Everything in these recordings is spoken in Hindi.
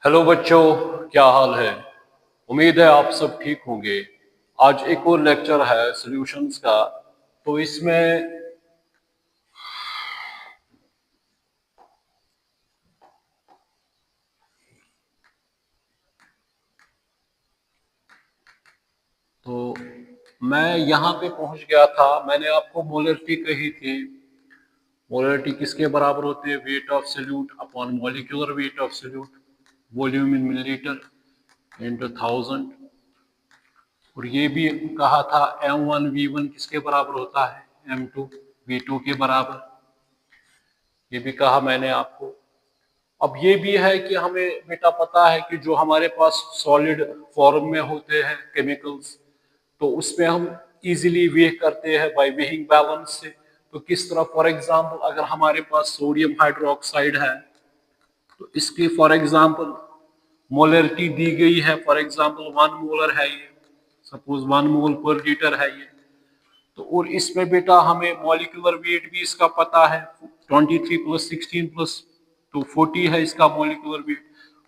हेलो बच्चों, क्या हाल है। उम्मीद है आप सब ठीक होंगे। आज एक और लेक्चर है सॉल्यूशंस का। तो इसमें तो मैं यहाँ पे पहुंच गया था। मैंने आपको मोलरिटी कही थी। मोलरिटी किसके बराबर होती है? Weight of solute upon molecular weight of solute, volume in millilitre into 1000। और ये भी कहा था M1V1 किसके बराबर होता है? M2V2 के बराबर। ये भी कहा मैंने आपको। अब ये भी है कि हमें बेटा पता है कि जो हमारे पास सॉलिड फॉर्म में होते हैं केमिकल्स, तो उसमें हम इजीली वेह करते हैं बाय वेइंग बैलेंस से। तो किस तरह, फॉर एग्जांपल अगर हमारे पास सोडियम हाइड्रोक्साइड है, तो इसकी फॉर एग्जांपल मोलरिटी दी गई है, फॉर एग्जांपल 1 मोलर है ये, सपोज 1 मोल पर लीटर है ये। तो और इसमें बेटा हमें मॉलिक्यूलर वेट भी इसका पता है, 23 प्लस 16 प्लस तो 40 है इसका मॉलिक्यूलर वेट।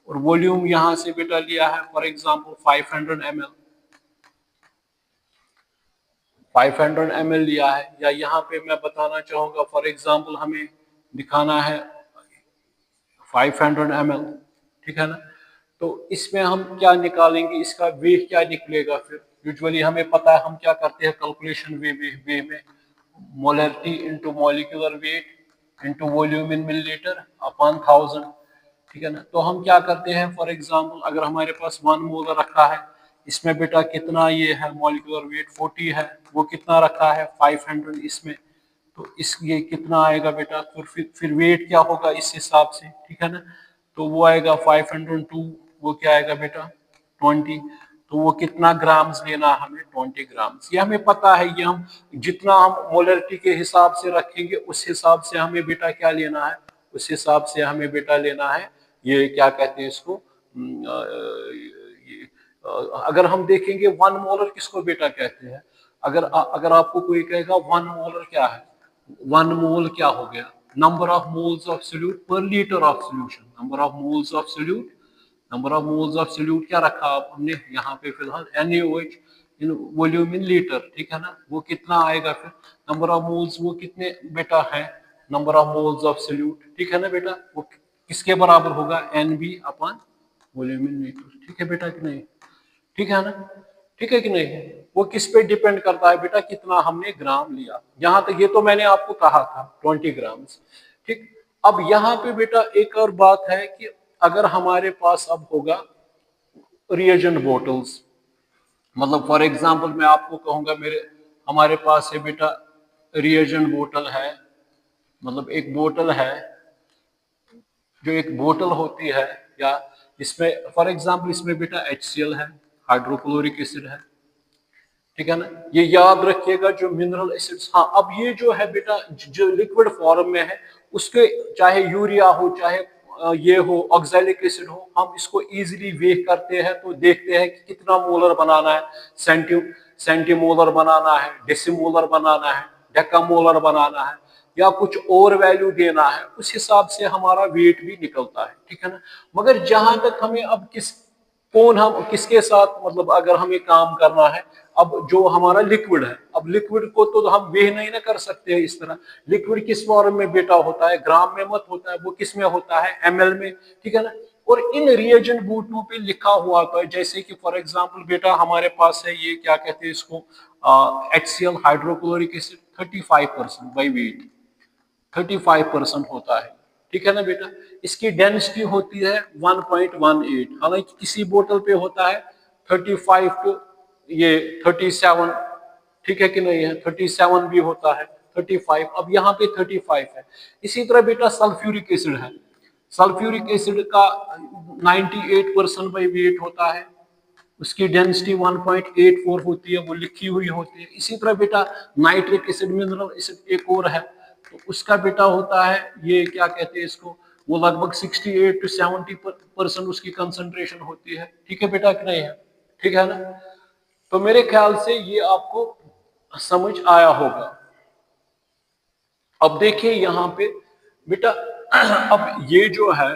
और वॉल्यूम यहाँ से बेटा लिया है फॉर एग्जांपल 500 ml लिया है। या यहाँ पे मैं बताना चाहूंगा फॉर एग्जांपल हमें दिखाना है 500 ml, ठीक है ना। तो इसमें हम क्या निकालेंगे, इसका वेट क्या निकलेगा फिर। यूजुअली हमें पता है हम क्या करते हैं कैलकुलेशन वे में, molarity into molecular weight into volume इन मिलीलीटर अपॉन 1000, ठीक है ना। तो हम क्या करते हैं, फॉर एग्जांपल अगर हमारे पास 1 मोलर रखा है, इसमें बेटा कितना ये है मॉलिक्यूलर वेट 40 है, वो कितना रखा है 500 इसमें। तो इस ये कितना आएगा बेटा, फिर वेट क्या होगा इस हिसाब से, ठीक है ना। तो वो आएगा 502, वो क्या आएगा बेटा 20। तो वो कितना ग्राम्स लेना हमें, 20 ग्राम्स। ये हमें पता है, ये हम जितना हम मोलरिटी के हिसाब से रखेंगे उस हिसाब से हमें बेटा क्या लेना है, उस हिसाब से हमें बेटा लेना है। ये क्या कहते हैं इसको, अगर हम देखेंगे 1 मोलर किसको बेटा कहते हैं। अगर आपको कोई कहेगा 1 मोलर क्या है, 1 मोल क्या हो गया, number of moles of solute per litre of solution, number of moles of solute, number of moles of solute क्या रखा आप हमने यहाँ पे फिलहाल NaOH in volume in litre, ठीक है ना। वो कितना आएगा फिर, नंबर ऑफ मोल्स वो कितने बेटा है, number of moles of solute, ठीक है ना बेटा। वो किसके बराबर होगा, NB upon volume in litre, ठीक है बेटा कि नहीं, ठीक है ना, ठीक है कि नहीं है। वो किस पे डिपेंड करता है बेटा, कितना हमने ग्राम लिया। यहां तक ये तो मैंने आपको कहा था 20 ग्राम्स, ठीक। अब यहाँ पे बेटा एक और बात है कि अगर हमारे पास अब होगा रिएजेंट बोटल्स, मतलब फॉर एग्जांपल मैं आपको कहूंगा मेरे हमारे पास है बेटा रिएजेंट बोतल है, मतलब एक बोतल है, जो एक बोतल होती है, या इसमें फॉर एग्जांपल इसमें बेटा HCl है, हाइड्रोक्लोरिक एसिड है, ठीक है ना। ये याद रखिएगा जो मिनरल एसिड्स, हाँ अब ये जो है बेटा जो लिक्विड फॉर्म में है, उसके चाहे यूरिया हो चाहे ये हो ऑक्सैलिक एसिड हो, हम इसको इजीली वेख करते हैं। तो देखते हैं कि कितना मोलर बनाना है, सेंटीमोलर बनाना है, डेसीमोलर बनाना है, डेकामोलर बनाना है, या कुछ और वैल्यू देना है, उस हिसाब से हमारा वेट भी निकलता है, ठीक है ना। मगर जहां तक हमें अब कौन हम किसके साथ, मतलब अगर हमें काम करना है, अब जो हमारा लिक्विड है, अब लिक्विड को तो हम वेह नहीं ना कर सकते हैं इस तरह। लिक्विड किस फॉर्म में बेटा होता है, ग्राम में मत होता है, वो किस में होता है, ML में, ठीक है ना। और इन रिएजेंट बोतलों पे लिखा हुआ होता है, जैसे कि फॉर एग्जांपल बेटा हमारे पास है ये क्या कहते हैं इसको, HCl hydrochloric acid 35% by wait, 35% होता है, ठीक है ना बेटा। इसकी डेंसिटी होती है 1.18, हालांकि किसी बोतल पे होता है 35 टू ये 37, ठीक है कि नहीं है, 37 भी होता है, 35, अब यहाँ पे 35 है। इसी तरह बेटा सल्फ्यूरिक एसिड है, सल्फ्यूरिक एसिड का 98% बाई वेट होता है, उसकी डेंसिटी 1.84 होती है, वो लिखी हुई होती है। इसी तरह बेटा नाइट्रिक एसिड मिनरल एसिड एक और है, तो उसका बेटा होता है ये क्या कहते हैं इसको, वो लगभग 68 टू 70% उसकी कंसंट्रेशन होती है, ठीक है बेटा कि नहीं है, ठीक है ना। तो मेरे ख्याल से ये आपको समझ आया होगा। अब देखिए यहाँ पे बेटा अब ये जो है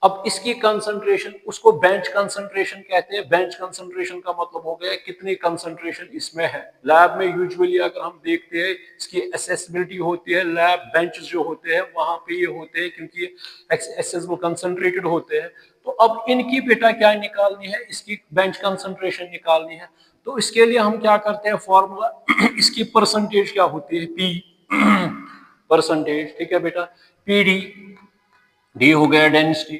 अब इसकी कंसंट्रेशन, उसको बेंच कंसंट्रेशन कहते हैं। बेंच कंसंट्रेशन का मतलब हो गया कितनी कंसंट्रेशन इसमें है। लैब में यूजुअली अगर हम देखते हैं इसकी एसेसिबिलिटी होती है, लैब बेंच जो होते हैं वहां पे ये होते हैं क्योंकि एसेसिबल कंसंट्रेटेड होते हैं। तो अब इनकी बेटा क्या निकालनी है, इसकी बेंच कंसंट्रेशन निकालनी है। तो इसके लिए हम क्या करते हैं, फॉर्मूला इसकी परसेंटेज क्या होती है, पी परसेंटेज, ठीक है बेटा, पी डी, डी हो गया डेंसिटी,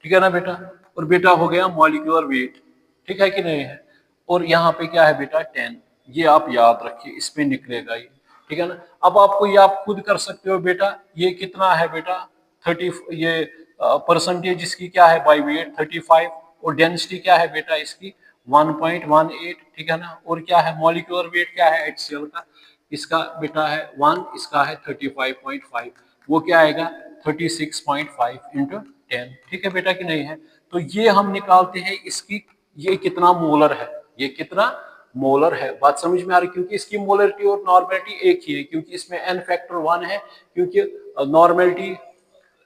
ठीक है ना बेटा, और बेटा हो गया मॉलिक्यूलर वेट, ठीक है कि नहीं है, और यहाँ पे क्या है बेटा 10, ये आप याद रखिए, इसमें निकलेगा ये, ठीक है ना। अब आपको ये आप खुद कर सकते हो बेटा, ये कितना है बेटा 30, ये परसेंटेज इसकी क्या है बाई वेट 35, और डेंसिटी क्या है बेटा इसकी 1.18, ठीक है ना, और क्या है मॉलिक्यूलर वेट क्या है HCl का, इसका बेटा है 1, इसका है 35.5, वो क्या आएगा 36.5 इंटू 10, ठीक है बेटा कि नहीं है। तो ये हम निकालते हैं इसकी, ये कितना मोलर है, ये कितना मोलर है, बात समझ में आ रही, क्योंकि इसकी मोलरिटी और नॉर्मेलिटी एक ही है, क्योंकि इसमें n फैक्टर 1 है, क्योंकि नॉर्मेलिटी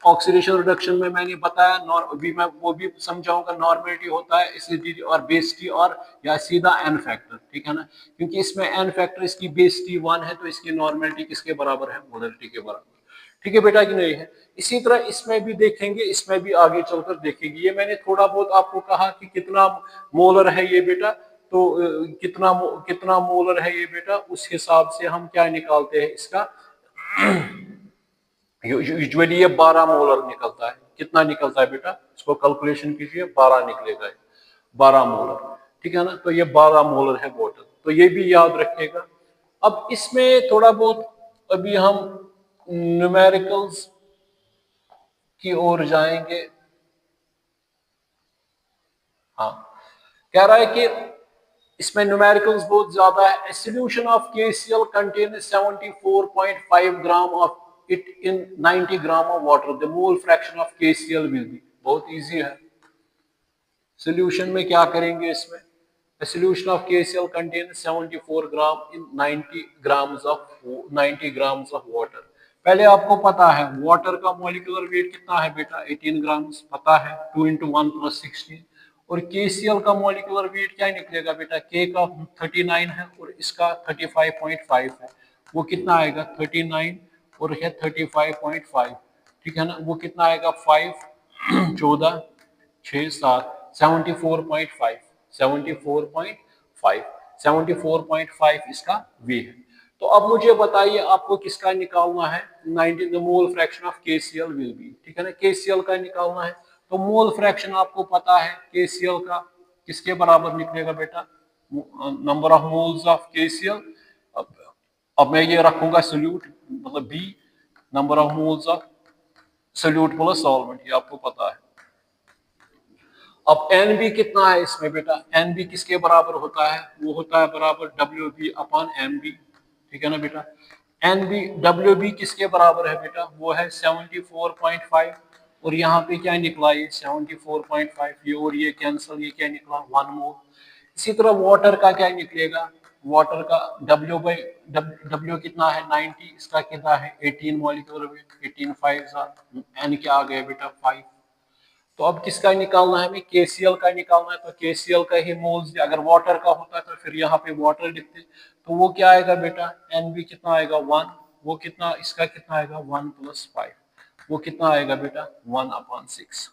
ऑक्सीडेशन रिडक्शन में मैंने बताया, अभी मैं वो भी समझाऊंगा, नॉर्मेलिटी होता है एसिडिटी और बेसिटी और या सीधा एन फैक्टर, ठीक है ना, क्योंकि इसमें एन फैक्टर, इसकी बेसिटी 1 है तो इसकी नॉर्मेलिटी किसके बराबर है, मोलरिटी के बराबर, ठीक है बेटा कि नहीं है। इसी तरह इसमें भी देखेंगे, इसमें भी आगे चलकर देखेंगे। ये मैंने थोड़ा बहुत आपको कहा कि कितना मोलर है ये बेटा, तो कितना मोलर है ये बेटा, उस हिसाब से हम क्या निकालते हैं इसका, यूजुअली ये 12 मोलर निकलता है। कितना निकलता है बेटा, इसको कैलकुलेशन कीजिए, 12 निकलेगा, 12 मोलर, ठीक है ना। तो ये 12 मोलर है वाटर, तो ये भी याद रखिएगा। अब इसमें थोड़ा बहुत अभी हम न्यूमेरिकल्स की ओर जाएंगे। हाँ, कह रहा है कि इसमें न्यूमेरिकल्स बहुत ज्यादा है। A solution of KCl contains 74.5 gram of it in 90 gram of water. The mole fraction of KCl will be, बहुत इजी है। सोल्यूशन में क्या करेंगे इसमें, A solution of KCl contains 74 gram in 90 grams of water. पहले आपको पता है वाटर का मॉलिक्यूलर वेट कितना है बेटा 18 ग्राम, पता है 2 × 1 + 16, और KCl का मॉलिक्यूलर वेट क्या निकलेगा बेटा, K का 39 है और इसका 35.5 है, वो कितना आएगा 39 और है 35.5, ठीक है ना, वो कितना आएगा 5 14 6 7 74.5 74.5 74.5 इसका V है। तो अब मुझे बताइए आपको किसका निकालना है, 19 the mole fraction of KCl will be, ठीक है ना, KCl का निकालना है। तो मोल फ्रैक्शन आपको पता है KCl का किसके बराबर निकलेगा बेटा, number of moles of KCl। अब मैं ये रखूंगा सोल्यूट, मतलब B, number of moles of solute plus solvent, ये आपको पता है। अब NB कितना है इसमें बेटा, NB किसके बराबर होता है, वो होता है बराबर WB/MB, ठीक है ना बेटा। WB किसके बराबर है बेटा, वो है 74.5, और यहाँ पे क्या निकला ये 74.5, ये और ये कैंसिल, ये क्या निकला 1 मोल। इसी तरह वाटर का क्या निकलेगा, वाटर का W कितना है 90, इसका कितना है 18 मॉलिक्यूलर वेट, 18 5 N क्या आ गया बेटा 5। तो अब किसका निकालना है हमें, KCl का निकालना है। तो KCl का ही मोल्स, अगर वाटर का होता तो फिर यहाँ पे वाटर लिखते, तो वो क्या आएगा बेटा, NB कितना आएगा 1, वो कितना, इसका कितना आएगा 1 + 5, वो कितना आएगा बेटा 1/6।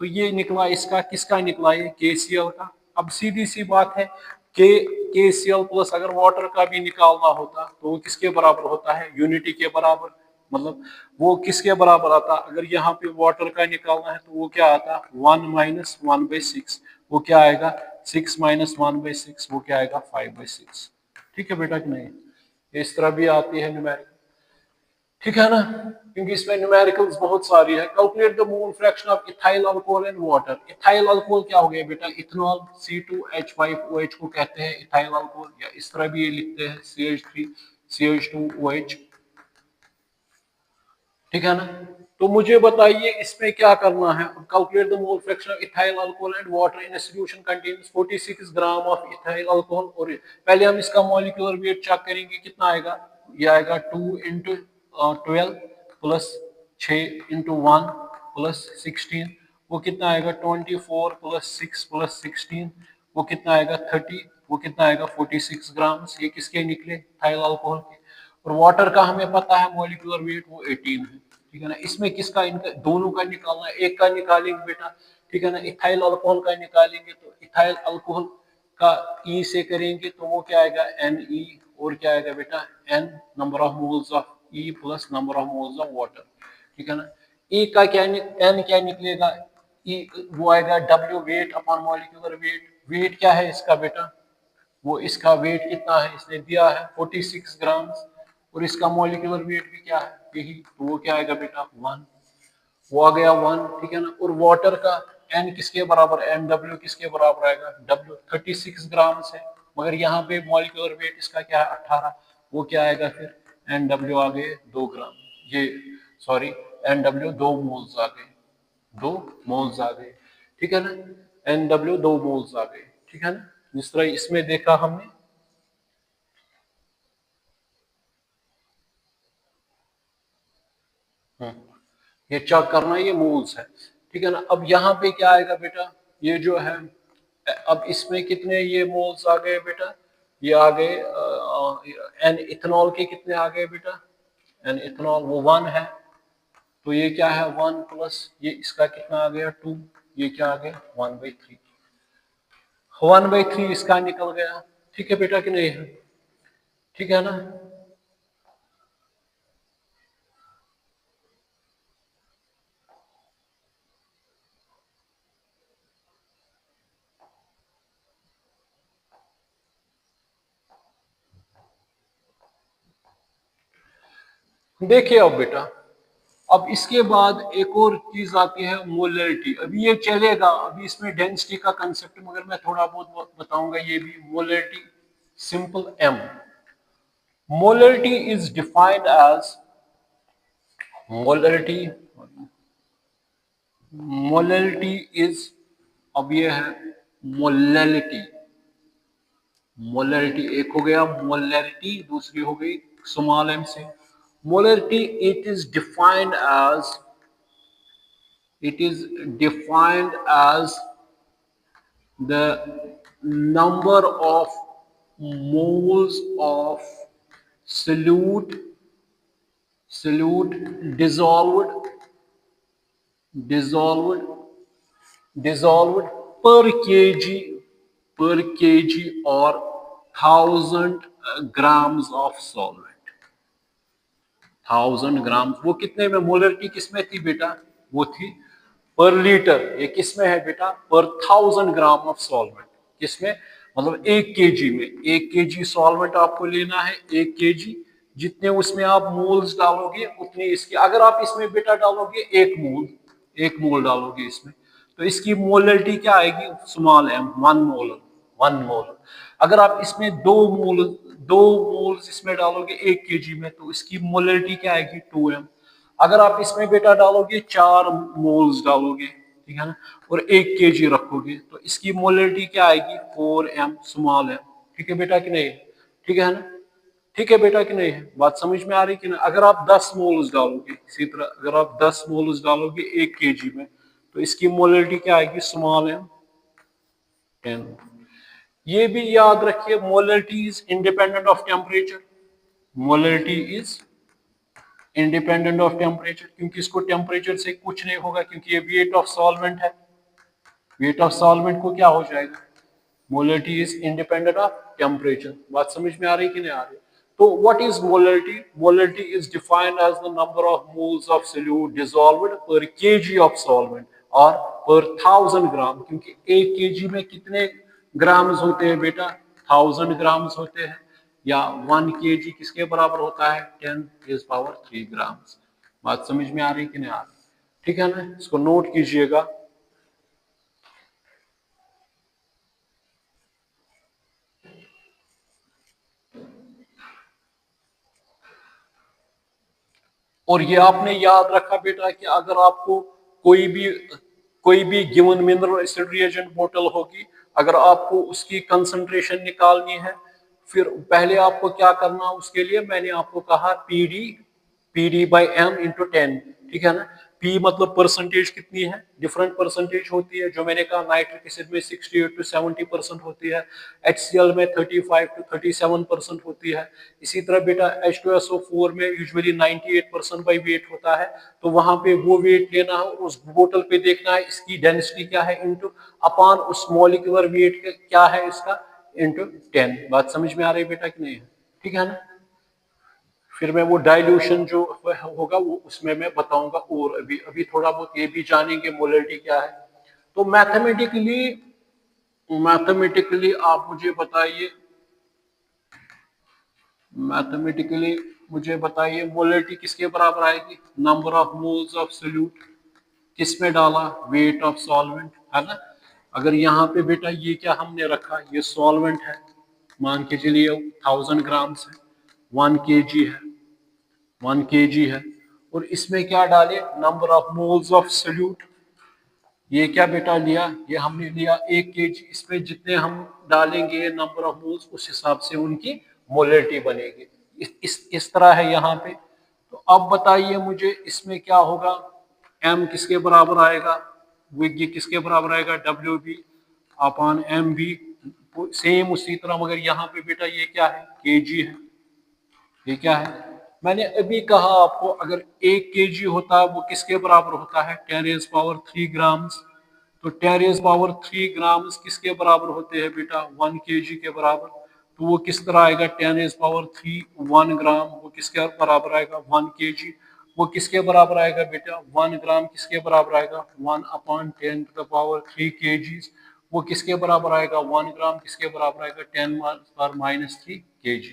तो ये निकला इसका, किसका निकला ये KCl का। अब सीधी सी बात है, KCl प्लस अगर वाटर का भी निकालना होता तो वो किसके बराबर होता है, यूनिटी के बराबर, मतलब वो किसके बराबर आता, अगर यहाँ पे वाटर का निकालना है तो वो क्या आता 1 - 1/6, वो क्या आएगा 6 - 1/6, वो क्या आएगा 5/6, ठीक है बेटा कि नहीं। इस तरह भी आती है न्यूमेरिकल, ठीक है ना, क्योंकि इसमें न्यूमेरिकल्स बहुत सारी है। Calculate the mole fraction of ethyl alcohol and water. Ethyl alcohol क्या हो गया बेटा, इथेनॉल, C2H5OH को कहते हैं इथाइल अल्कोहल, या इस तरह भी ये लिखते हैं CH3CH2OH, ठीक है ना। तो मुझे बताइए इसमें क्या करना है, calculate the mole fraction of ethyl alcohol and water in a solution contains 46 gram of ethyl alcohol. और पहले हम इसका मॉलिक्यूलर वेट चेक करेंगे, कितना आएगा, ये आएगा 2 × 12 + 6 × 1, प्लस 16, वो कितना आएगा 24 प्लस 6 प्लस 16, वो कितना आएगा 30, वो कितना आएगा 46 ग्राम। ये किसके निकले, थाइल अल्कोहल के। और वाटर का हमें पता है मॉलिक्यूलर वेट वो 18 है, ठीक है ना। इसमें किसका, इनका दोनों का निकालना है, एक का निकालेंगे बेटा, ठीक है ना। इथाइल अल्कोहल का निकालेंगे तो इथाइल अल्कोहल का ई से करेंगे तो वो क्या आएगा Ne, और क्या आएगा बेटा N, number of moles of E plus number of moles of water, ठीक है ना। E का क्या, N क्या निकलेगा, E वो आएगा W weight upon molecular weight. Weight क्या है इसका बेटा, वो इसका वेट कितना है, इसने दिया है 46 ग्राम, और इसका मॉलिक्यूलर वेट भी क्या है यही, तो वो क्या आएगा बेटा 1, वो आ गया 1, ठीक है ना। और वाटर का एन किसके बराबर, एन डब्ल्यू किसके बराबर आएगा, डब्ल्यू 36 ग्राम है, मगर यहाँ पे मॉलिक्यूलर वेट इसका क्या है 18, वो क्या आएगा फिर एन डब्ल्यू आ गए 2 ग्राम, ये सॉरी एन डब्ल्यू 2 मोल्स आ गए, 2 मोल्स आ गए, ठीक है ना। एन डब्ल्यू 2 मोल्स आ गए, ठीक है ना। जिस तरह इसमें देखा हमने, ये चेक करना, ये मोल्स है, ठीक है ना। अब यहाँ पे क्या आएगा बेटा, ये जो है, अब इसमें कितने ये मोल्स आ गए बेटा, ये आ गए एन इथेनॉल के कितने आ गए बेटा, एन इथेनॉल वो 1 है, तो ये क्या है 1 प्लस ये इसका कितना आ गया 2, ये क्या आ गया 1/3, 1/3 इसका निकल गया, ठीक है बेटा कि नहीं है, ठीक है ना। देखिए अब बेटा, अब इसके बाद एक और चीज आती है मोलरिटी। अभी ये चलेगा, अभी इसमें डेंसिटी का कंसेप्ट मगर मैं थोड़ा बहुत बताऊंगा ये भी। Molarity simple M, molarity is defined as, molarity, molarity is, अब ये है मोलरिटी, मोलरिटी एक हो गया मोलरिटी, दूसरी हो गई स्मॉल एम से molarity. It is defined as, it is defined as the number of moles of solute dissolved dissolved per kg or 1000 grams of solvent, 1000 ग्राम। वो कितने में, मोलरिटी किसमें थी बेटा, वो थी पर लीटर, ये किसमें है बेटा पर 1000 ग्राम ऑफ सॉल्वेंट, किसमें मतलब 1 kg में, 1 kg सॉल्वेंट आपको लेना है, 1 kg, जितने उसमें आप मोल्स डालोगे उतनी इसकी, अगर आप इसमें बेटा डालोगे 1 मोल, 1 मोल डालोगे इसमें, तो इसकी मोलरिटी क्या आएगी स्मॉल एम, 1 मोल, 1 मोल। अगर आप इसमें 2 मोल, 2 मोल्स इसमें डालोगे 1 kg में, तो इसकी मोलरिटी क्या आएगी 2m। अगर आप इसमें बेटा डालोगे 4 मोल्स डालोगे, ठीक है ना, और 1 kg रखोगे, तो इसकी मोलरिटी क्या आएगी 4m स्मॉल एम, ठीक है बेटा कि नहीं, ठीक है ना, ठीक है बेटा कि नहीं है, बात समझ में आ रही कि नहीं। अगर आप 10 मोल्स डालोगे, इसी तरह अगर आप 10 मोल्स डालोगे 1 kg में, तो इसकी मोलरिटी क्या आएगी स्मॉल एम 10। ये भी याद रखिए, molarity is independent of temperature, molarity is independent of temperature, क्योंकि इसको टेम्परेचर से कुछ नहीं होगा, क्योंकि ये वेट ऑफ सॉल्वेंट है, वेट ऑफ सॉल्वेंट को क्या हो जाएगा, molarity is independent of temperature. बात समझ में आ रही कि नहीं आ रही। तो what is molarity, molarity is defined as the number of moles of solute dissolved per kg of solvent और पर 1000 ग्राम, क्योंकि 1 kg में कितने ग्राम्स होते हैं बेटा 1000 ग्राम्स होते हैं, या 1 kg किसके बराबर होता है 10⁻³ ग्राम्स। बात समझ में आ रही कि नहीं आ रही, ठीक है ना, इसको नोट कीजिएगा। और ये आपने याद रखा बेटा कि अगर आपको कोई भी गिवन मिनरल एसिड रिएजेंट बोतल होगी, अगर आपको उसकी कंसंट्रेशन निकालनी है, फिर पहले आपको क्या करना, उसके लिए मैंने आपको कहा पीडी बाई एम इंटू 10, ठीक है ना। पी मतलब परसेंटेज कितनी है, डिफरेंट परसेंटेज होती है, जो मैंने कहा नाइट्रिक एसिड में 68 to 70% होती है, HCl में 35 to 37% होती है। इसी तरह बेटा H2SO4 में यूजुअली 98% बाई वेट होता है, तो वहां पे वो वेट लेना है, उस बोतल पे देखना है इसकी डेंसिटी क्या है इनटू अपान उस मॉलिक्यूलर वेट क्या है इसका इनटू 10। बात समझ में आ रही है बेटा कि नहीं है? ठीक है ना। फिर मैं वो डाइल्यूशन जो होगा वो उसमें मैं बताऊंगा, और अभी अभी थोड़ा बहुत ये भी जानेंगे मोलरिटी क्या है। तो मैथमेटिकली आप मुझे बताइए, मैथमेटिकली मुझे बताइए मोलरिटी किसके बराबर आएगी, number of moles of solute, किसमें डाला, वेट ऑफ सॉल्वेंट, है ना। अगर यहाँ पे बेटा ये क्या हमने रखा, ये सॉल्वेंट है, मान के चलिए 1000 ग्राम्स है, 1 kg है, 1 kg है, और इसमें क्या डाले, number of moles of solute. ये क्या बेटा लिया, ये हमने लिया 1 kg, इसमें जितने हम डालेंगे नंबर ऑफ मोल्स उस हिसाब से उनकी मोलरिटी बनेगी। इस तरह है यहाँ पे। तो अब बताइए मुझे इसमें क्या होगा, m किसके बराबर आएगा, ये किसके बराबर आएगा, WB अपॉन MB, सेम उसी तरह, मगर यहाँ पे बेटा ये क्या है, kg है, ये क्या है, मैंने अभी कहा आपको अगर 1 kg होता है वो किसके बराबर होता है, 10⁻³ ग्राम्स। तो 10⁻³ किसके बराबर होते हैं बेटा, 1 kg के बराबर। तो वो किस तरह आएगा, 10⁻³ 1 ग्राम, वो किसके बराबर आएगा, 1 kg। वो किसके बराबर आएगा बेटा, 1 ग्राम किसके बराबर आएगा, 1/10⁻³ kg। वो किसके बराबर आएगा, 1 ग्राम किसके बराबर आएगा, 10⁻³ kg।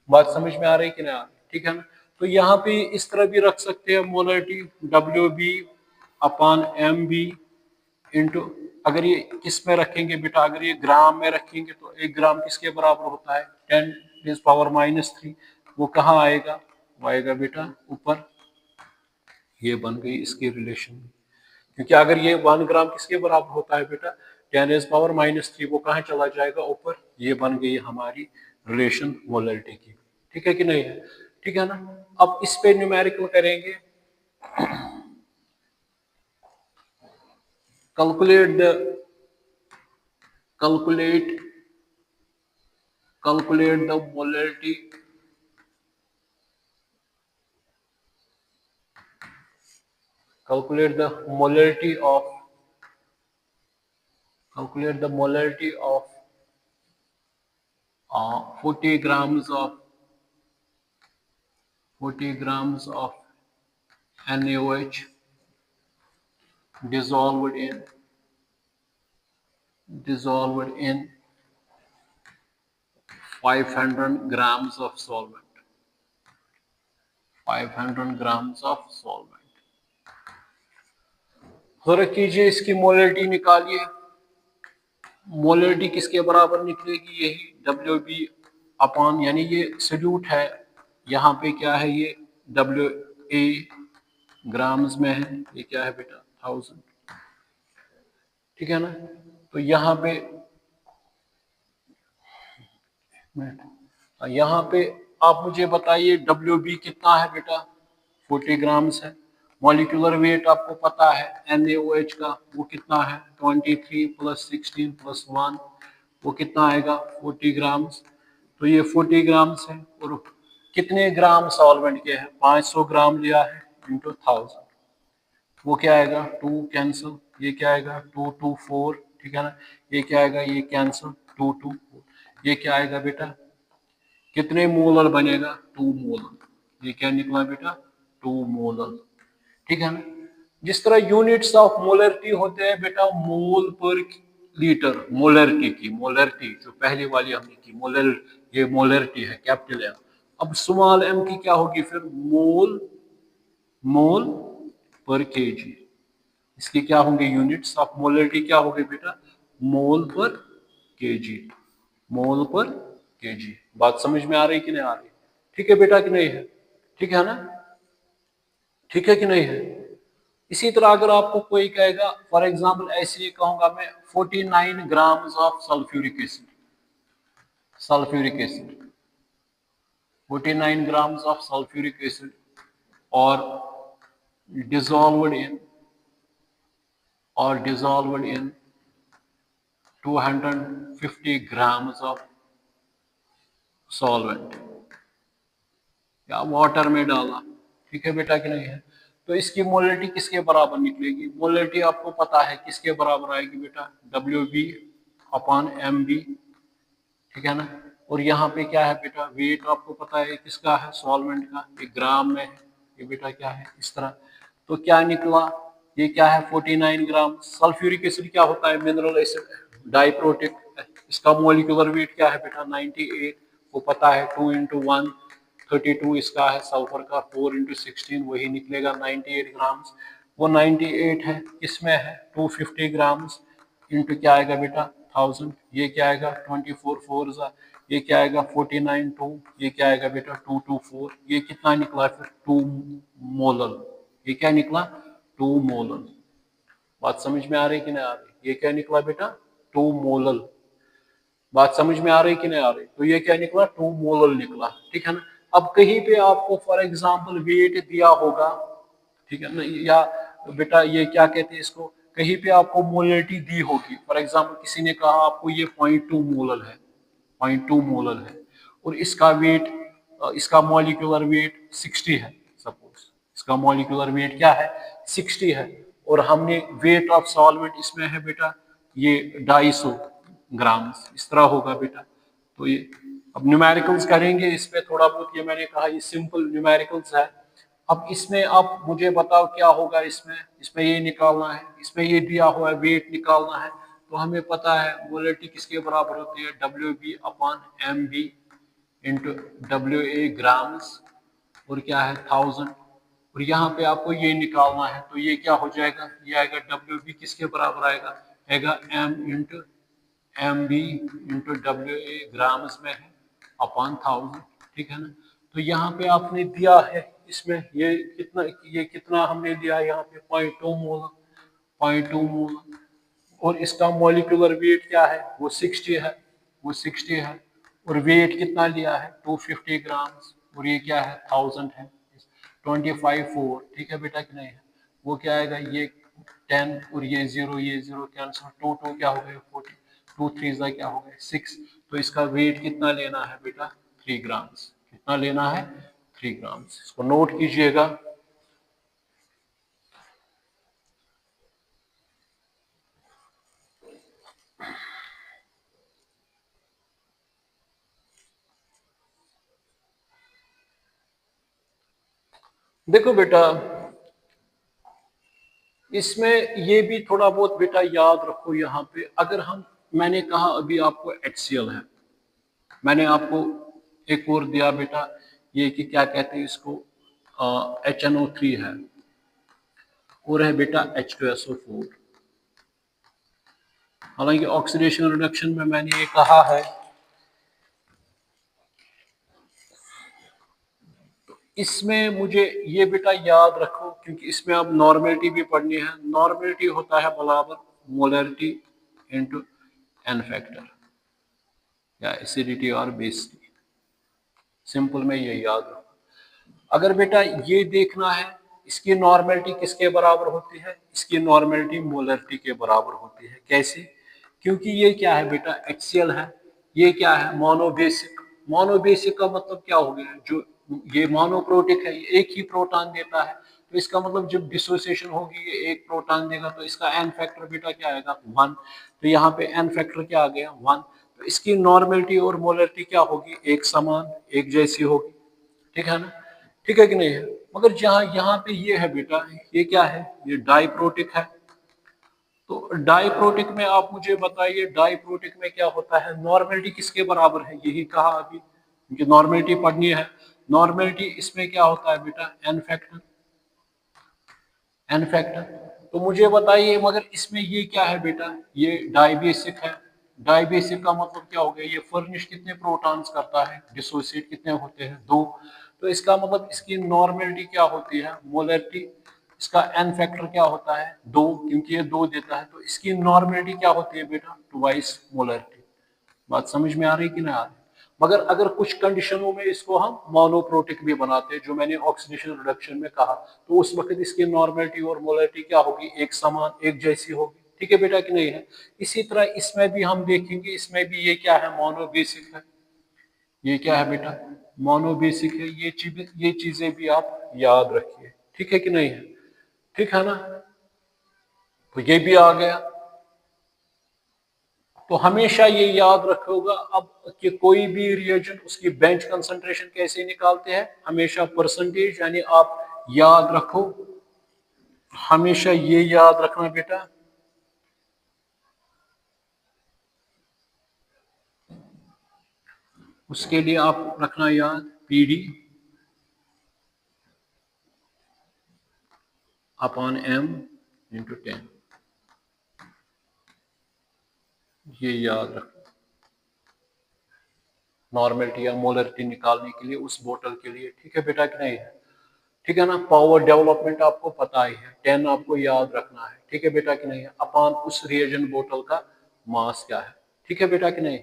बात समझ में आ रही कि नहीं आ रही, ठीक है ना। तो यहाँ पे इस तरह भी रख सकते हैं molarity, WB upon MB into, अगर ये किस में रखेंगे बेटा, अगर ये ग्राम में रखेंगे तो 1 ग्राम किसके बराबर होता है, 10⁻³ वो कहाँ आएगा, वो आएगा बेटा ऊपर, ये बन गई इसकी रिलेशन। क्योंकि अगर ये 1 ग्राम किसके बराबर होता है बेटा, 10⁻³ वो कहाँ चला जाएगा ऊपर, ये बन गई हमारी रिलेशन मोलरिटी की। ठीक है कि नहीं है, ठीक है ना। अब इस पे न्यूमेरिकल करेंगे, calculate the calculate calculate the molarity calculate the molarity of calculate the molarity of 40 grams of 40 grams of NaOH dissolved in 500 grams of solvent, 500 grams of solvent। जरा कीजिए इसकी मोलरिटी निकालिए, मोलरिटी किसके बराबर निकलेगी, यही WB अपॉन, यानी ये सोल्यूट है, यहाँ पे क्या है, ये WA ग्राम्स में है, ये क्या है बेटा 1000, ठीक है ना। तो यहाँ पे आप मुझे बताइए WB कितना है बेटा, 40 ग्राम्स है। मॉलिक्यूलर वेट आपको पता है NaOH का, वो कितना है 23 + 16 + 1, वो कितना आएगा 40 ग्राम्स। तो ये 40 ग्राम्स है, और कितने ग्राम सॉल्वेंट के हैं, 500 ग्राम लिया है इंटू 1000, वो क्या आएगा 2 कैंसिल, ये क्या आएगा 2 2 4, ठीक है ना। ये क्या आएगा, ये कैंसिल 2 2 4, ये क्या आएगा बेटा, कितने मोलर बनेगा 2 मोलर, ये क्या निकला बेटा 2 मोलर, ठीक है ना। जिस तरह यूनिट्स ऑफ मोलरिटी होते हैं बेटा, मोल पर लीटर, मोलरिटी की, मोलरिटी जो पहले वाली हमने की मोलर, ये मोलरिटी है कैपिटल M। अब स्मॉल m की क्या होगी फिर, मोल, मोल पर केजी। इसके क्या होंगे यूनिट्स ऑफ मोलरिटी, क्या होंगे बेटा, मोल पर केजी, मोल पर केजी। बात समझ में आ रही कि नहीं आ रही, ठीक है बेटा कि नहीं है, ठीक है ना, ठीक है कि नहीं है। इसी तरह अगर आपको कोई कहेगा, फॉर एग्जांपल ऐसे ही कहूंगा मैं, 49 grams of sulphuric acid, sulphuric acid 49 grams of sulphuric acid, और dissolved in or dissolved in 250 grams of solvent या वाटर में डाला, ठीक है बेटा कि नहीं है, तो इसकी मोलरिटी किसके बराबर निकलेगी? मोलरिटी आपको पता है किसके बराबर आएगी बेटा? WB/MB, ठीक है ना। और यहाँ पे क्या है बेटा? वेट आपको पता है किसका है? सॉल्वेंट का, ये ग्राम में है, ये बेटा क्या है? इस तरह। तो क्या निकला? ये क्या है? 49 ग्राम। सल्फ्यूरिक एसिड क्या होता है? Mineral acid, diprotic. इसका मोलिकुलर वेट क्या है बेटा? 98। वो पता है 2 × 1 32 इसका है, सल्फर का 4 × 16 वही निकलेगा 98 ग्राम्स। वो 98 है, किसमें है? 250 ग्राम्स इंटू क्या आएगा बेटा? 1000। ये क्या आएगा? 24 4 ये क्या आएगा? 49 2, ये क्या आएगा बेटा? 224। ये कितना निकला फिर? 2 मोलर। ये क्या निकला? 2 मोलर। बात समझ में आ रही कि नहीं आ रही? ये क्या निकला बेटा? 2 मोलर। बात समझ में आ रही कि नहीं आ रही? तो ये क्या निकला? 2 मोलर निकला, ठीक है ना। अब कहीं पे आपको फॉर एग्जांपल वेट दिया होगा, ठीक है ना, या बेटा ये क्या कहते हैं इसको, कहीं पे आपको मोलरिटी दी होगी, फॉर एग्जांपल किसी ने कहा आपको ये 0.2 मोलर है, 0.2 मोलर है, और इसका वेट, इसका मॉलिक्यूलर वेट 60 है, सपोज इसका मॉलिक्यूलर वेट क्या है? 60 है, और हमने वेट ऑफ सॉल्वेंट इसमें है बेटा ये 250 ग्राम, इस तरह होगा बेटा। तो ये अब न्यूमेरिकल्स करेंगे इस पे थोड़ा बहुत, ये मैंने कहा ये सिंपल न्यूमेरिकल्स है। अब इसमें आप मुझे बताओ क्या होगा इसमें? इसमें ये निकालना है, इसमें ये दिया हुआ है वेट निकालना है, तो हमें पता है मोलरिटी किसके बराबर होती है? WB/MB इंटू WA ग्राम्स, और क्या है? 1000। और यहाँ पे आपको ये निकालना है, तो ये क्या हो जाएगा? ये आएगा WB किसके बराबर आएगा? आएगा M/MB/WA ग्राम्स में है अपॉन 1000, ठीक है ना। तो यहाँ पे आपने दिया है इसमें ये कितना हमने दिया है यहाँ पे? 0.2 मोलर, 0.2 मोलर। और इसका मॉलिक्यूलर वेट क्या है? वो 60 है, वो 60 है, और वेट कितना लिया है? 250 ग्राम्स, और ये क्या है? 1000 है, 25 4, ठीक है बेटा कि नहीं है? वो क्या आएगा? ये 10 और ये 0 कैंसिल, 2 2 क्या हो गया? 40, 2 3 क्या हो गया? 6। तो इसका वेट कितना लेना है बेटा? 3 ग्राम्स। कितना लेना है? 3 ग्राम्स। इसको नोट कीजिएगा। देखो बेटा इसमें ये भी थोड़ा बहुत बेटा याद रखो यहाँ पे, अगर हम, मैंने कहा अभी आपको HCl है, मैंने आपको एक और दिया बेटा ये कि क्या कहते हैं इसको, HNO3 है, और है बेटा H2SO4। हालांकि ऑक्सीडेशन रिडक्शन में मैंने ये कहा है, इसमें मुझे ये बेटा याद रखो क्योंकि इसमें अब नॉर्मेलिटी भी पढ़नी है। नॉर्मेलिटी होता है बराबर मोलरिटी इनटू एन फैक्टर या एसिडिटी और बेसिटी। सिंपल में ये याद रखो। अगर बेटा ये देखना है इसकी नॉर्मेलिटी किसके बराबर होती है? इसकी नॉर्मेलिटी मोलरिटी के बराबर होती है। कैसे? क्योंकि ये क्या है बेटा? HCl है, ये क्या है? मोनोबेसिक। मोनोबेसिक का मतलब क्या हो गया? जो ये मोनोप्रोटिक है, ये एक ही प्रोटॉन देता है, तो इसका मतलब जब डिसोसिएशन होगी ये एक प्रोटॉन देगा, तो इसका एन फैक्टर बेटा क्या आएगा? 1। तो यहाँ पे एन फैक्टर क्या आ गया? 1। तो इसकी नॉर्मेलिटी और मोलरिटी क्या होगी? एक समान, एक जैसी होगी, ठीक है ना? ठीक है कि नहीं है? मगर जहाँ यहाँ पे ये है बेटा, ये क्या है? ये डाइप्रोटिक है। तो डाइप्रोटिक में आप मुझे बताइए डाइप्रोटिक में क्या होता है? नॉर्मेलिटी किसके बराबर है? यही कहा अभी, क्योंकि नॉर्मेलिटी पढ़नी है। नॉर्मेलिटी इसमें क्या होता है बेटा? N factor, N factor. तो मुझे बताइए मगर इसमें ये क्या है बेटा? ये डाइबेसिक है। डाइबेसिक का मतलब क्या हो गया? ये फर्निश कितने प्रोटॉन्स करता है? डिसोसिएट कितने होते हैं? 2। तो इसका मतलब इसकी नॉर्मेलिटी क्या होती है? मोलरिटी। इसका एन फैक्टर क्या होता है? 2, क्योंकि ये 2 देता है, तो इसकी नॉर्मेलिटी क्या होती है बेटा? Twice molarity. बात समझ में आ रही कि नहीं आ रही? मगर अगर कुछ कंडीशनों में इसको हम मोनोप्रोटिक भी बनाते हैं, जो मैंने ऑक्सीडेशन रिडक्शन में कहा, तो उस वक्त इसकी नॉर्मेलिटी और मोलरिटी क्या होगी, एक समान एक जैसी होगी। ठीक है बेटा कि नहीं है। इसी तरह इसमें भी हम देखेंगे, इसमें भी ये क्या है, मोनोबेसिक है। ये क्या है बेटा, मोनोबेसिक है। ये चीजें भी आप याद रखिए। ठीक है कि नहीं है, ठीक है ना। तो ये भी आ गया। तो हमेशा ये याद रखोगा अब कि कोई भी रिएजेंट उसकी बेंच कंसंट्रेशन कैसे निकालते हैं, हमेशा परसेंटेज, यानी आप याद रखो, हमेशा ये याद रखना बेटा, उसके लिए आप रखना याद पीडी अपॉन एम इंटू 10, ये याद रखो नॉर्मेलिटी या मोलरिटी निकालने के लिए उस बोतल के लिए। ठीक है बेटा कि नहीं है, ठीक है ना। पावर डेवलपमेंट आपको पता ही है, 10 आपको याद रखना है। ठीक है बेटा कि नहीं है, अपॉन उस रिएजेंट बोतल का मास क्या है। ठीक है बेटा कि नहीं।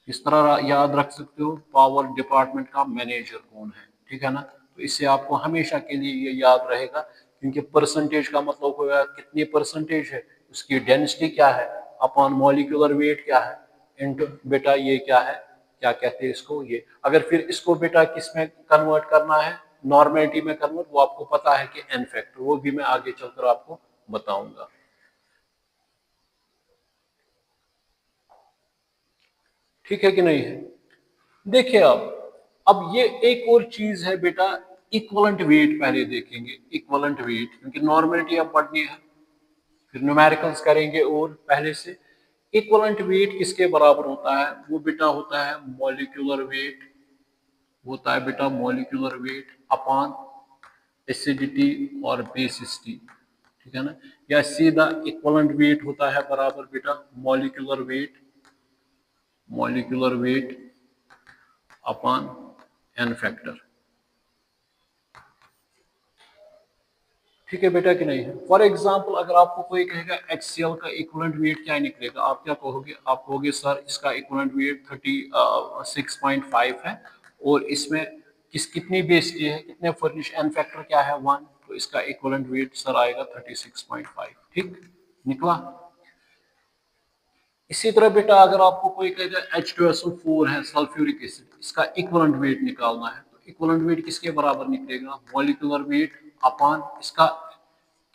इस तरह याद रख सकते हो पावर डिपार्टमेंट का मैनेजर कौन है। ठीक है ना, तो इससे आपको हमेशा के लिए ये याद रहेगा, क्योंकि परसेंटेज का मतलब होगा कितनी परसेंटेज है, उसकी डेंसिटी क्या है, अपॉन मॉलिक्यूलर वेट क्या है, इनटू बेटा ये क्या है, क्या कहते हैं इसको, ये। अगर फिर इसको बेटा किस में कन्वर्ट करना है, नॉर्मेलिटी में कन्वर्ट, वो आपको पता है कि एन फैक्टर, वो भी मैं आगे चलकर आपको बताऊंगा। ठीक है कि नहीं है। देखिए अब ये एक और चीज है बेटा, इक्वलेंट वेट पहले देखेंगे, इक्वलेंट वेट, क्योंकि नॉर्मेलिटी अब पढ़नी है, फिर न्यूमेरिकल्स करेंगे। और पहले से इक्वलेंट वेट किसके बराबर होता है, वो बेटा होता है मॉलिक्यूलर वेट, होता है बेटा मॉलिक्यूलर वेट अपॉन एसिडिटी और बेसिसिटी। ठीक है ना, या सीधा इक्वलेंट वेट होता है बराबर बेटा molecular weight, molecular weight upon N factor. ठीक है बेटा कि नहीं है। फॉर एग्जाम्पल अगर आपको कोई कहेगा HCl का इक्वलेंट वेट क्या निकलेगा, आप क्या कहोगे, आप कहोगे सर इसका इक्वलेंट वेट 36.5 है, और इसमें कितनी बेसिटी है, कितने फर्निश, एन फैक्टर क्या है 1, तो इसका इक्वलेंट वेट सर आएगा 36.5। ठीक निकला। इसी तरह बेटा अगर आपको कोई कहेगा H2SO4 है सल्फ्यूरिक एसिड, इसका इक्वलेंट वेट निकालना है, तो इक्वलेंट वेट किसके बराबर निकलेगा, मॉलिक्यूलर वेट अपॉन इसका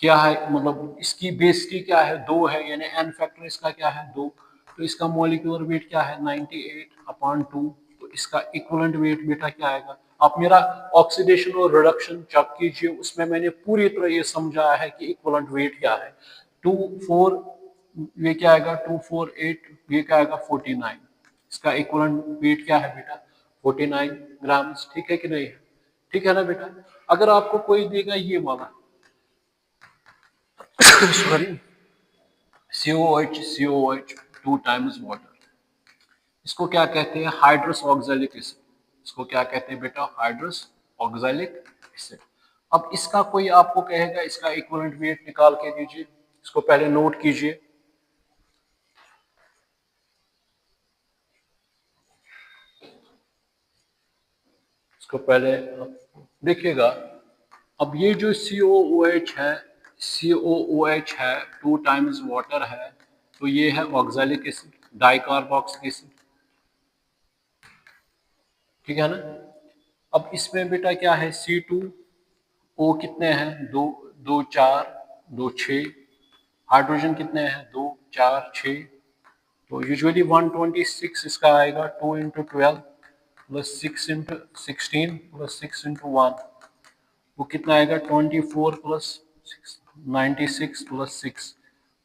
क्या है, मतलब इसकी बेसिटी क्या है, 2 है, यानी एन फैक्टर इसका क्या है 2, तो इसका मॉलिक्यूलर वेट क्या है 98/2, तो इसका इक्वलेंट वेट बेटा क्या आएगा। आप मेरा ऑक्सीडेशन और रिडक्शन चेक कीजिए, उसमें मैंने पूरी तरह ये समझाया है कि इक्वलेंट वेट क्या है। 24 ये क्या आएगा 248, ये क्या आएगा 49, इसका इक्वलेंट वेट क्या है बेटा 49 ग्राम्स। ठीक है कि नहीं है, ठीक है ना बेटा। अगर आपको कोई देगा ये वाला सॉरी COH 2 टाइम्स वाटर, इसको क्या कहते हैं, हाइड्रस ऑक्सैलिक एसिड, इसको क्या कहते हैं बेटा, हाइड्रस ऑक्सैलिक एसिड। अब इसका कोई आपको कहेगा इसका इक्विवेलेंट वेट निकाल के दीजिए, इसको पहले नोट कीजिए। इसको पहले देखिएगा। अब ये जो COOH है, COOH है 2 टाइम्स वाटर है, तो ये है ऑक्सैलिक एसिड, डाइकार्बोक्सिलिक एसिड। ठीक है ना। अब इसमें बेटा क्या है C2O कितने हैं, 2 2 4 2 6, हाइड्रोजन कितने हैं 2 4 6, तो यूजुअली 126 इसका आएगा, 2 into 12 plus 6 into 16 plus 6 into 1, वो कितना आएगा 24 प्लस 96 प्लस 6,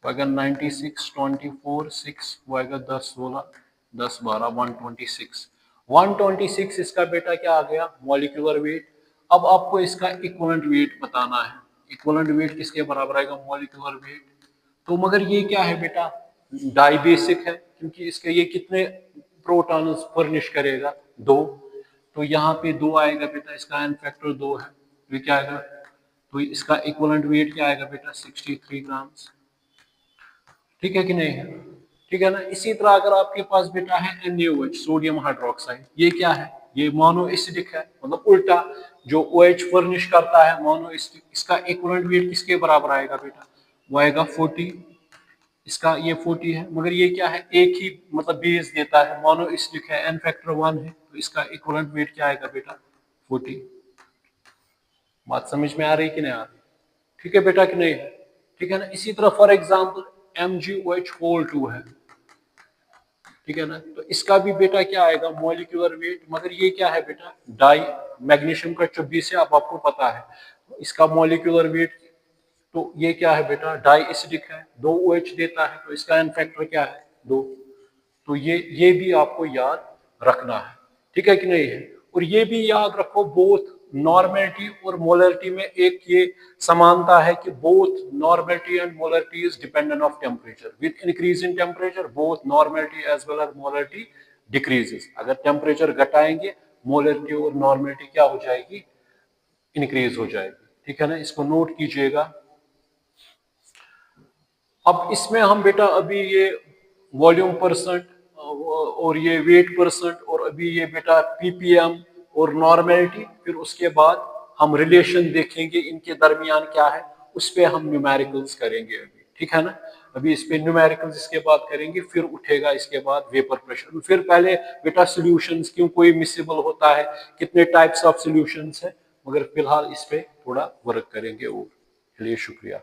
वो आएगा 96 24 6, वो आएगा 10 16 10 12 126। 126 इसका बेटा क्या आ गया मॉलिक्यूलर वेट। अब आपको इसका इक्विवेलेंट वेट बताना है, इक्विवेलेंट वेट किसके बराबर आएगा मॉलिक्यूलर वेट। तो मगर ये क्या है बेटा डाई बेसिक है, क्योंकि इसके ये कितने प्रोटॉन फर्निश करेगा 2, तो यहाँ पे 2 आएगा बेटा, इसका एन फैक्टर 2 है, तो क्या आएगा, तो इसका इक्विवेलेंट वेट क्या आएगा बेटा 63 ग्राम्स। ठीक है कि नहीं है? ठीक है ना। इसी तरह अगर आपके पास बेटा है NaOH, सोडियम हाइड्रोक्साइड, ये क्या है? ये मोनो एसिडिक है, मतलब उल्टा, जो OH फर्निश करता है मोनो एसिडिक, इसका इक्विवेलेंट वेट किसके बराबर आएगा बेटा? वो आएगा 40, इसका ये 40 है, मगर ये क्या है, एक ही मतलब बेस देता है, मोनो एसिडिक है, N फैक्टर 1 है, तो इसका इक्विवेलेंट वेट क्या आएगा बेटा? 40। बात समझ में आ रही कि नहीं आ रही? ठीक है बेटा कि नहीं है? ठीक है ना। इसी तरह फॉर एग्जांपल MgOH होल 2 है, ठीक है ना, तो इसका भी बेटा क्या आएगा? मॉलिक्यूलर वेट, मगर ये क्या है बेटा? डाई, मैग्नीशियम का 24 है, अब आपको पता है, तो इसका मॉलिक्यूलर वेट, तो ये क्या है बेटा? डाई एसिडिक है, 2 OH देता है, तो इसका एन फैक्टर क्या है? 2। तो ये भी आपको याद रखना है, ठीक है कि नहीं है? और ये भी याद रखो, बोथ नॉर्मेलिटी और मोलरिटी में एक ये समानता है कि both normality and molarity is dependent of temperature. With increase in temperature both normality as well as molarity decreases. अगर टेम्परेचर घटाएंगे, मोलरिटी और नॉर्मेलिटी क्या हो जाएगी? इंक्रीज हो जाएगी, ठीक है ना। इसको नोट कीजिएगा। अब इसमें हम बेटा अभी ये वॉल्यूम परसेंट और ये वेट परसेंट और अभी ये बेटा ppm और नॉर्मेलिटी, फिर उसके बाद हम रिलेशन देखेंगे इनके दरमियान क्या है, उस पे हम न्यूमेरिकल्स करेंगे अभी, ठीक है ना। अभी इस पे न्यूमेरिकल्स इसके बाद करेंगे, फिर उठेगा इसके बाद वेपर प्रेशर। फिर पहले बेटा सॉल्यूशंस क्यों कोई मिसिबल होता है, कितने टाइप्स ऑफ सॉल्यूशंस है, मगर फिलहाल इस पे थोड़ा वर्क करेंगे। और चलिए शुक्रिया।